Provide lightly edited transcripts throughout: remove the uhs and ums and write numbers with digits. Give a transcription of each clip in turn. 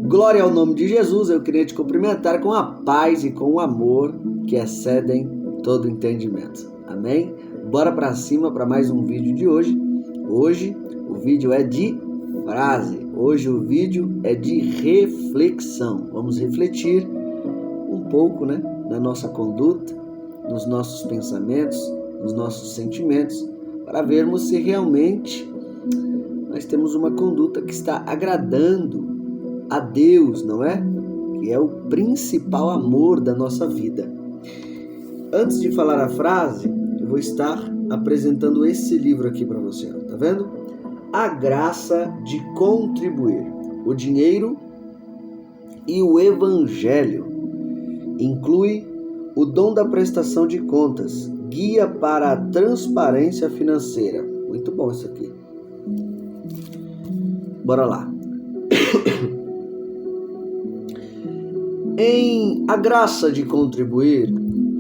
Glória ao nome de Jesus. Eu queria te cumprimentar com a paz e com o amor que excedem todo entendimento. Amém? Bora pra cima para mais um vídeo de hoje. Hoje o vídeo é de frase. Hoje o vídeo é de reflexão. Vamos refletir um pouco, na nossa conduta, nos nossos pensamentos, nos nossos sentimentos, para vermos se realmente nós temos uma conduta que está agradando a Deus, não é? Que é o principal amor da nossa vida. Antes de falar a frase, eu vou estar apresentando esse livro aqui para você, tá vendo? A Graça de Contribuir, o Dinheiro e o Evangelho. Inclui o dom da prestação de contas, guia para a transparência financeira. Muito bom isso aqui. Bora lá. Em A Graça de Contribuir,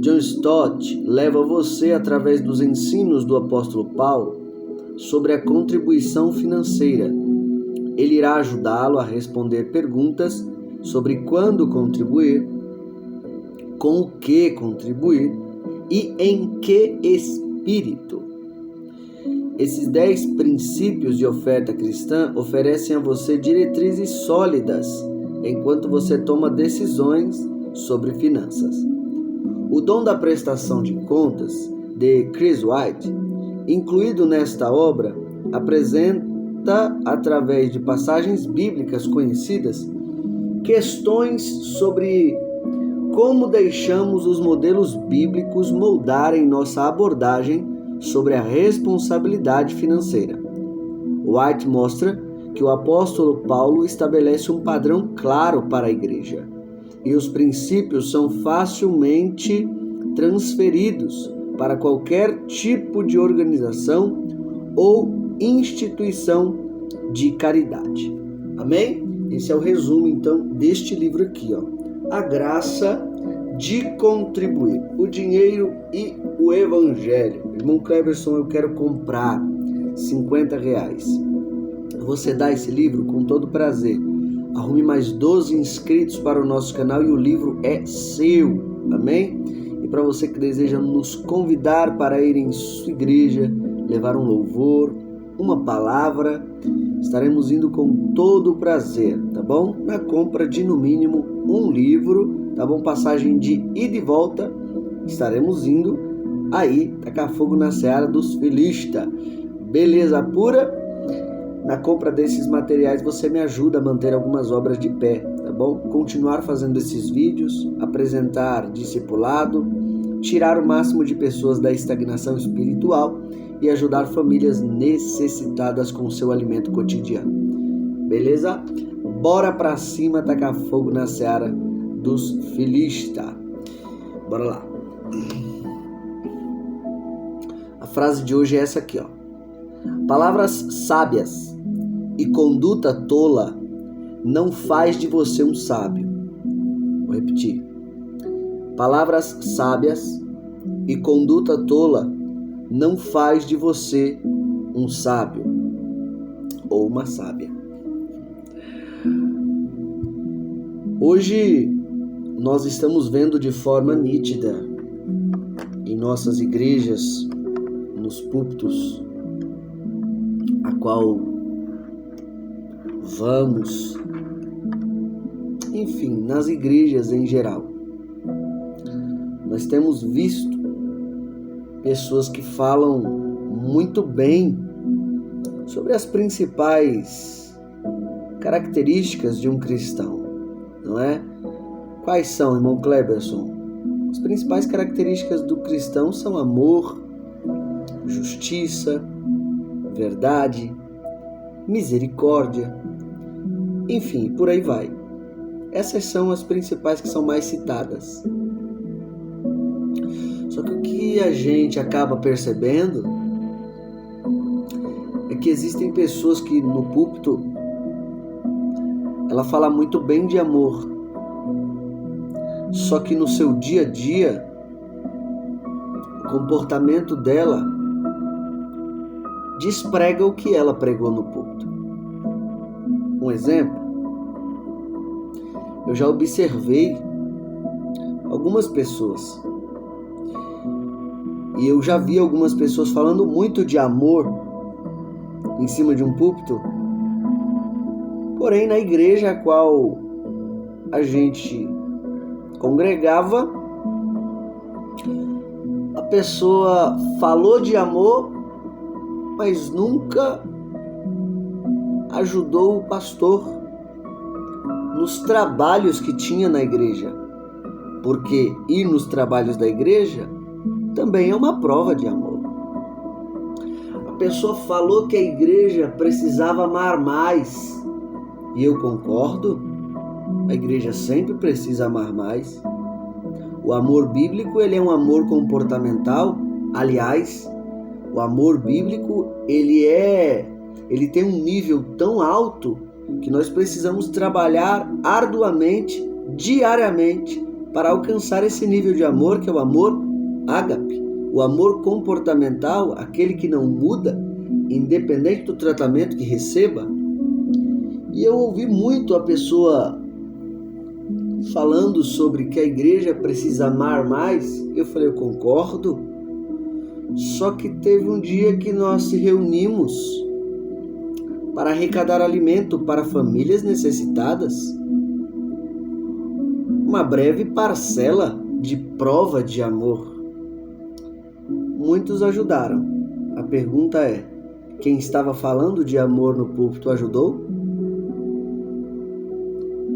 John Stott leva você através dos ensinos do apóstolo Paulo sobre a contribuição financeira. Ele irá ajudá-lo a responder perguntas sobre quando contribuir, com o que contribuir e em que espírito. Esses 10 princípios de oferta cristã oferecem a você diretrizes sólidas enquanto você toma decisões sobre finanças. O dom da prestação de contas, de Chris White, incluído nesta obra, apresenta, através de passagens bíblicas conhecidas, questões sobre como deixamos os modelos bíblicos moldarem nossa abordagem sobre a responsabilidade financeira. White mostra que o apóstolo Paulo estabelece um padrão claro para a igreja, e os princípios são facilmente transferidos para qualquer tipo de organização ou instituição de caridade. Amém? Esse é o resumo, então, deste livro aqui, A Graça de Contribuir, o Dinheiro e o Evangelho. Irmão Cleberson, eu quero comprar R$50. Você dá esse livro com todo prazer. Arrume mais 12 inscritos para o nosso canal e o livro é seu. Amém? E para você que deseja nos convidar para ir em sua igreja, levar um louvor, uma palavra, estaremos indo com todo o prazer, tá bom? Na compra de no mínimo um livro, tá bom? Passagem de ida e volta, estaremos indo aí, tacar fogo na seara dos filistas. Beleza pura? Na compra desses materiais você me ajuda a manter algumas obras de pé, tá bom? Continuar fazendo esses vídeos, apresentar discipulado, tirar o máximo de pessoas da estagnação espiritual e ajudar famílias necessitadas com seu alimento cotidiano. Beleza? Bora pra cima tacar fogo na seara dos filistas. Bora lá. A frase de hoje é essa aqui, Palavras sábias e conduta tola não faz de você um sábio. Vou repetir. Palavras sábias e conduta tola não faz de você um sábio ou uma sábia. Hoje nós estamos vendo de forma nítida em nossas igrejas, nos púlpitos, a qual vamos, enfim, nas igrejas em geral. Nós temos visto pessoas que falam muito bem sobre as principais características de um cristão, não é? Quais são, irmão Cleberson? As principais características do cristão são amor, justiça, verdade, misericórdia, enfim, por aí vai. Essas são as principais que são mais citadas. Só que o que a gente acaba percebendo é que existem pessoas que no púlpito ela fala muito bem de amor, só que no seu dia a dia o comportamento dela desprega o que ela pregou no púlpito. Um exemplo, eu já observei algumas pessoas. E eu já vi algumas pessoas falando muito de amor em cima de um púlpito. Porém, na igreja a qual a gente congregava, a pessoa falou de amor, mas nunca ajudou o pastor nos trabalhos que tinha na igreja. Porque ir nos trabalhos da igreja também é uma prova de amor. A pessoa falou que a igreja precisava amar mais. E eu concordo. A igreja sempre precisa amar mais. O amor bíblico, ele é um amor comportamental. Aliás, o amor bíblico, ele tem um nível tão alto que nós precisamos trabalhar arduamente, diariamente, para alcançar esse nível de amor, que é o amor ágape, o amor comportamental, aquele que não muda, independente do tratamento que receba. E eu ouvi muito a pessoa falando sobre que a igreja precisa amar mais. Eu falei, eu concordo. Só que teve um dia que nós se reunimos para arrecadar alimento para famílias necessitadas. Uma breve parcela de prova de amor. Muitos ajudaram. A pergunta é, quem estava falando de amor no púlpito ajudou?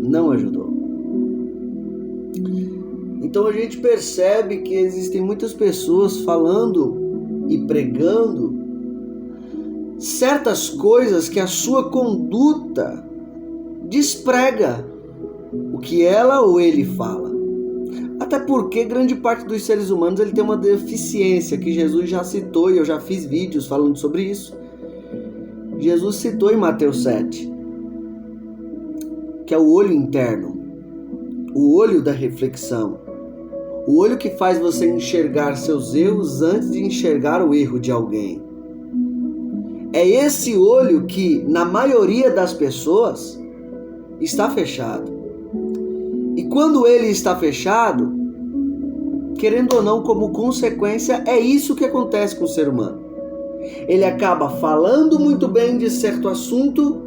Não ajudou. Então a gente percebe que existem muitas pessoas falando e pregando certas coisas que a sua conduta desprega o que ela ou ele fala. Até porque grande parte dos seres humanos ele tem uma deficiência que Jesus já citou, e eu já fiz vídeos falando sobre isso. Jesus citou em Mateus 7, que é o olho interno, o olho da reflexão, o olho que faz você enxergar seus erros antes de enxergar o erro de alguém. É esse olho que, na maioria das pessoas, está fechado. E quando ele está fechado, querendo ou não, como consequência, é isso que acontece com o ser humano. Ele acaba falando muito bem de certo assunto,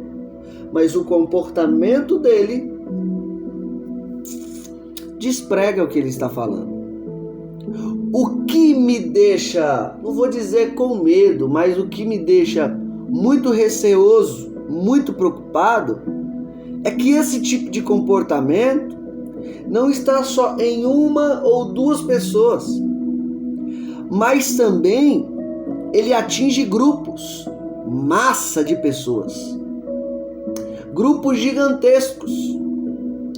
mas o comportamento dele desprega o que ele está falando. O que me deixa, não vou dizer com medo, mas o que me deixa muito receoso, muito preocupado, é que esse tipo de comportamento não está só em uma ou duas pessoas, mas também ele atinge grupos, massa de pessoas, grupos gigantescos.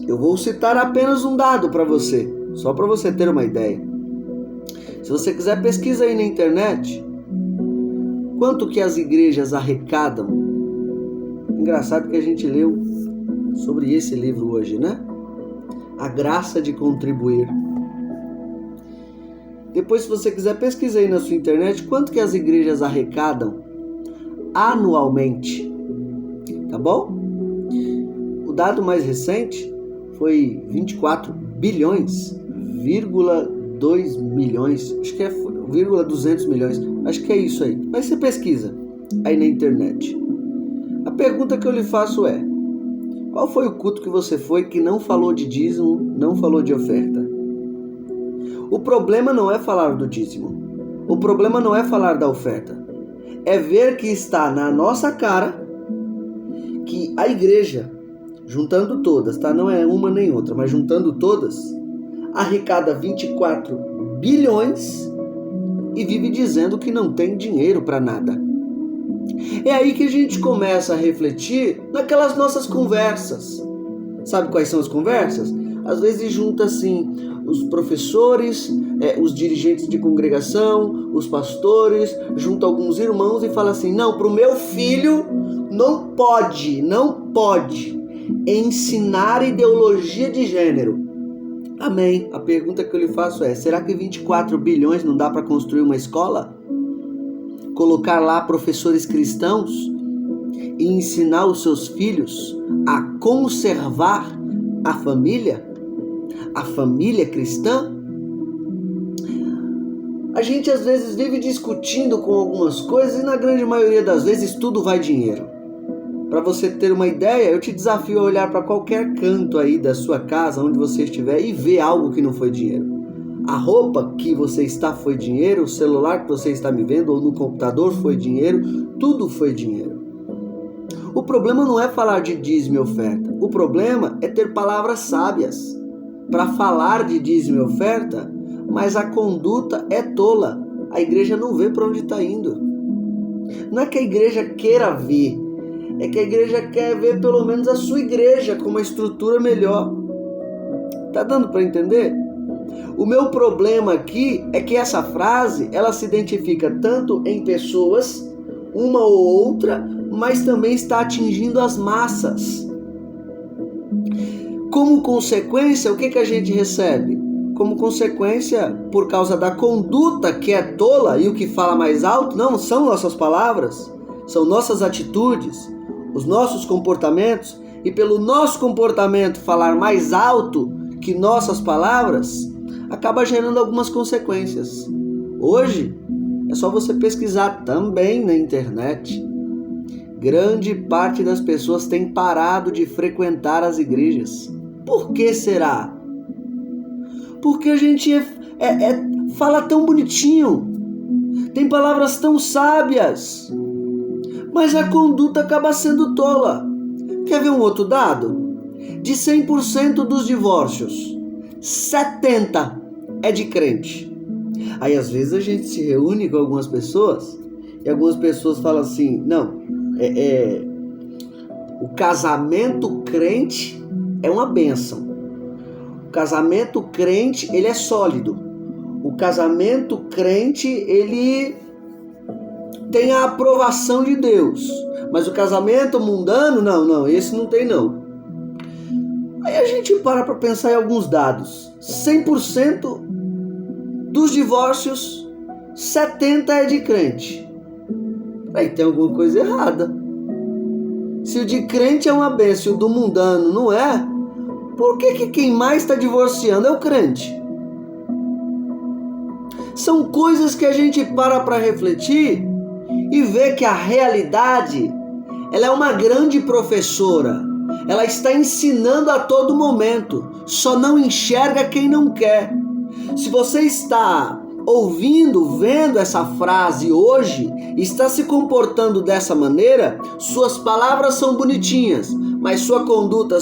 Eu vou citar apenas um dado para você, só para você ter uma ideia. Se você quiser, pesquisa aí na internet quanto que as igrejas arrecadam. Engraçado que a gente leu sobre esse livro hoje, né? A graça de contribuir. Depois, se você quiser, pesquisa aí na sua internet quanto que as igrejas arrecadam anualmente, tá bom? O dado mais recente foi 24 bilhões, 2 milhões, acho que é 200 milhões, acho que é isso aí. Mas você pesquisa aí na internet. A pergunta que eu lhe faço é: qual foi o culto que você foi que não falou de dízimo, não falou de oferta? O problema não é falar do dízimo. O problema não é falar da oferta. É ver que está na nossa cara que a igreja, juntando todas, tá? Não é uma nem outra, mas juntando todas, arrecada 24 bilhões e vive dizendo que não tem dinheiro para nada. É aí que a gente começa a refletir naquelas nossas conversas. Sabe quais são as conversas? Às vezes junta assim os professores, os dirigentes de congregação, os pastores, junta alguns irmãos e fala assim: não, para o meu filho não pode ensinar ideologia de gênero. Amém. A pergunta que eu lhe faço é: será que 24 bilhões não dá para construir uma escola? Colocar lá professores cristãos e ensinar os seus filhos a conservar A família? A família cristã? A gente às vezes vive discutindo com algumas coisas e na grande maioria das vezes tudo vai dinheiro. Para você ter uma ideia, eu te desafio a olhar para qualquer canto aí da sua casa, onde você estiver, e ver algo que não foi dinheiro. A roupa que você está foi dinheiro, o celular que você está me vendo ou no computador foi dinheiro, tudo foi dinheiro. O problema não é falar de dízimo e oferta, o problema é ter palavras sábias para falar de dízimo e oferta, mas a conduta é tola. A igreja não vê para onde está indo. Não é que a igreja queira ver, é que a igreja quer ver pelo menos a sua igreja com uma estrutura melhor. Tá dando para entender? O meu problema aqui é que essa frase, ela se identifica tanto em pessoas, uma ou outra, mas também está atingindo as massas. Como consequência, o que a gente recebe? Como consequência, por causa da conduta que é tola e o que fala mais alto, não são nossas palavras, são nossas atitudes, os nossos comportamentos, e pelo nosso comportamento falar mais alto que nossas palavras, acaba gerando algumas consequências. Hoje, é só você pesquisar também na internet. Grande parte das pessoas tem parado de frequentar as igrejas. Por que será? Porque a gente fala tão bonitinho, tem palavras tão sábias, mas a conduta acaba sendo tola. Quer ver um outro dado? De 100% dos divórcios, 70% é de crente. Aí às vezes a gente se reúne com algumas pessoas e algumas pessoas falam assim, não, o casamento crente é uma bênção. O casamento crente, ele é sólido. O casamento crente, ele tem a aprovação de Deus. Mas o casamento mundano, não, esse não tem não. Aí a gente para pensar em alguns dados. 100% dos divórcios, 70% é de crente. Aí tem alguma coisa errada. Se o de crente é uma bênção e o do mundano não é, por que quem mais está divorciando é o crente? São coisas que a gente para refletir e vê que a realidade, ela é uma grande professora. Ela está ensinando a todo momento, só não enxerga quem não quer. Se você está ouvindo, vendo essa frase hoje, está se comportando dessa maneira, suas palavras são bonitinhas, mas sua conduta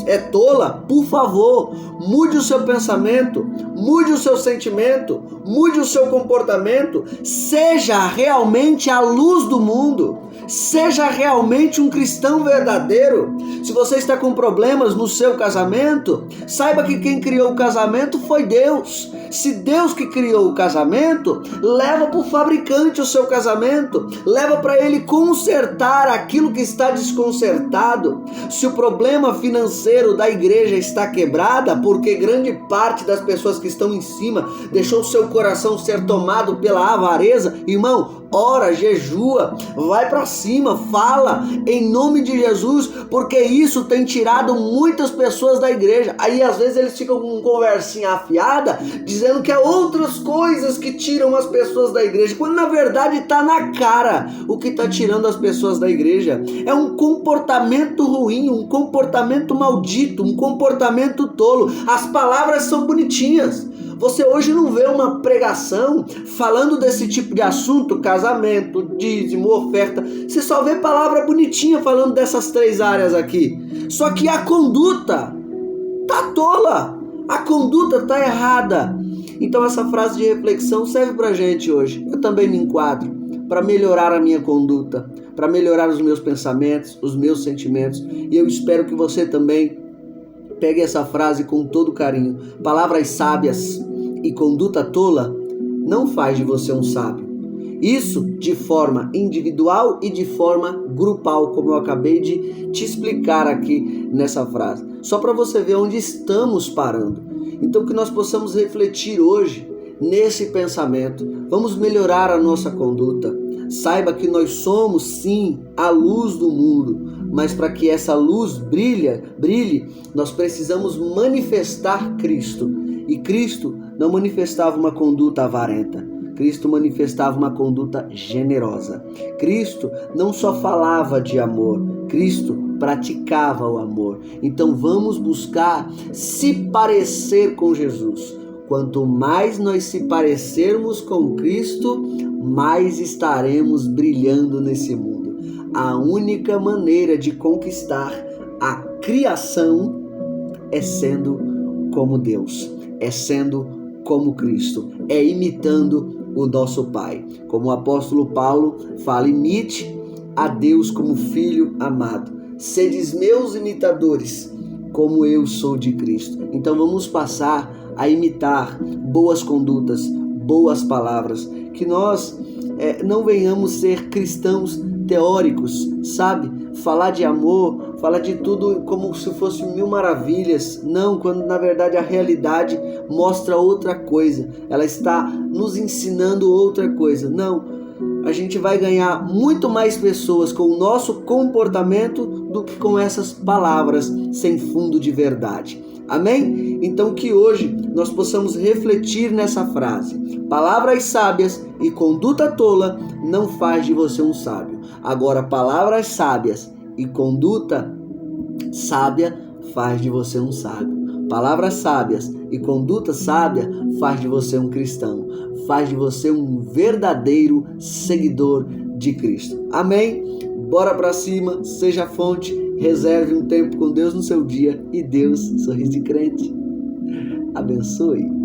é tola, por favor, mude o seu pensamento, mude o seu sentimento, mude o seu comportamento, seja realmente a luz do mundo, seja realmente um cristão verdadeiro. Se você está com problemas no seu casamento, saiba que quem criou o casamento foi Deus. Se Deus que criou o casamento, leva para o fabricante o seu casamento, leva para ele consertar aquilo que está desconcertado. Se o problema financeiro da igreja está quebrada, porque grande parte das pessoas que estão em cima deixou seu coração ser tomado pela avareza, irmão, ora, jejua, vai para cima, fala em nome de Jesus, porque isso tem tirado muitas pessoas da igreja. Aí às vezes eles ficam com conversinha afiada, dizendo que é outras coisas que tiram as pessoas da igreja, quando na verdade está na cara o que está tirando as pessoas da igreja. É um comportamento ruim, um comportamento maldito, um comportamento tolo. As palavras são bonitinhas. Você hoje não vê uma pregação falando desse tipo de assunto, casamento, dízimo, oferta. Você só vê palavra bonitinha falando dessas 3 áreas aqui. Só que a conduta tá tola, a conduta tá errada. Então essa frase de reflexão serve pra gente hoje. Eu também me enquadro para melhorar a minha conduta, para melhorar os meus pensamentos, os meus sentimentos. E eu espero que você também pegue essa frase com todo carinho. Palavras sábias e conduta tola não faz de você um sábio. Isso de forma individual e de forma grupal, como eu acabei de te explicar aqui nessa frase. Só para você ver onde estamos parando. Então que nós possamos refletir hoje nesse pensamento. Vamos melhorar a nossa conduta. Saiba que nós somos sim a luz do mundo. mas para que essa luz brilhe, nós precisamos manifestar Cristo. E Cristo não manifestava uma conduta avarenta. Cristo manifestava uma conduta generosa. Cristo não só falava de amor, Cristo praticava o amor. Então vamos buscar se parecer com Jesus. Quanto mais nós se parecermos com Cristo, mais estaremos brilhando nesse mundo. A única maneira de conquistar a criação é sendo como Deus, é sendo como Cristo, é imitando o nosso Pai. Como o apóstolo Paulo fala, imite a Deus como filho amado. Sedes meus imitadores, como eu sou de Cristo. Então vamos passar a imitar boas condutas, boas palavras, que nós não venhamos ser cristãos teóricos, sabe? Falar de amor, falar de tudo como se fosse mil maravilhas. Não, quando na verdade a realidade mostra outra coisa. Ela está nos ensinando outra coisa. Não, a gente vai ganhar muito mais pessoas com o nosso comportamento do que com essas palavras sem fundo de verdade. Amém? Então que hoje nós possamos refletir nessa frase. Palavras sábias e conduta tola não faz de você um sábio. Agora, palavras sábias e conduta sábia faz de você um sábio. Palavras sábias e conduta sábia faz de você um cristão. Faz de você um verdadeiro seguidor de Cristo. Amém? Bora pra cima, seja fonte, reserve um tempo com Deus no seu dia e Deus, sorriso de crente, abençoe.